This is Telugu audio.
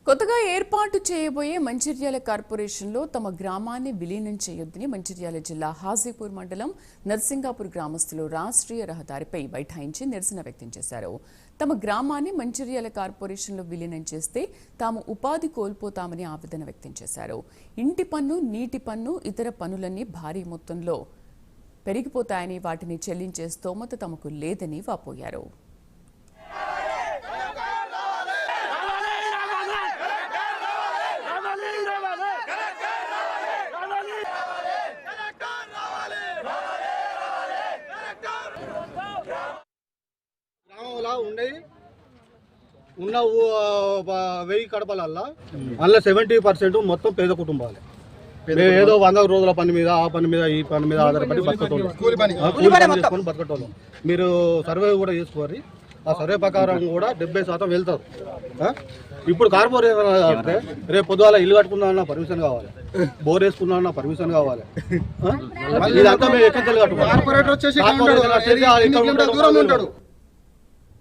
కొత్తగా ఏర్పాటు చేయబోయే మంచిర్యాల కార్పొరేషన్లో తమ గ్రామాన్ని విలీనం చేయొద్దని మంచిర్యాల జిల్లా హాజీపూర్ మండలం నర్సింగాపూర్ గ్రామస్తులు రాష్ట్రీయ రహదారిపై బైఠాయించి నిరసన వ్యక్తం చేశారు. తమ గ్రామాన్ని మంచిర్యాల కార్పొరేషన్లో విలీనం చేస్తే తాము ఉపాధి కోల్పోతామని ఆవేదన వ్యక్తం చేశారు. ఇంటి పన్ను, నీటి పన్ను, ఇతర పన్నులన్నీ భారీ మొత్తంలో పెరిగిపోతాయని, వాటిని చెల్లించే స్తోమత తమకు లేదని వాపోయారు. గ్రామంలో ఉన్న 1000 కడపలల్లా అందులో 70% మొత్తం పేద కుటుంబాలే. ఏదో 100 రోజుల పని మీద, ఆ పని మీద, ఈ పని మీద ఆధారపడి బతకటోళ్ళు బతకటోళ్ళు. మీరు సర్వే కూడా చేసుకోవాలి. ఆ సర్వే ప్రకారం కూడా 70% వెళ్తారు. ఇప్పుడు కార్పొరేషన్ అంటే రేపు పొద్దుగాల ఇల్లు కట్టుకున్నా పర్మిషన్ కావాలి, బోర్ వేసుకున్నా పర్మిషన్ కావాలి. ఇదంతా మేము ఎక్కడ కట్టుకోవాలి.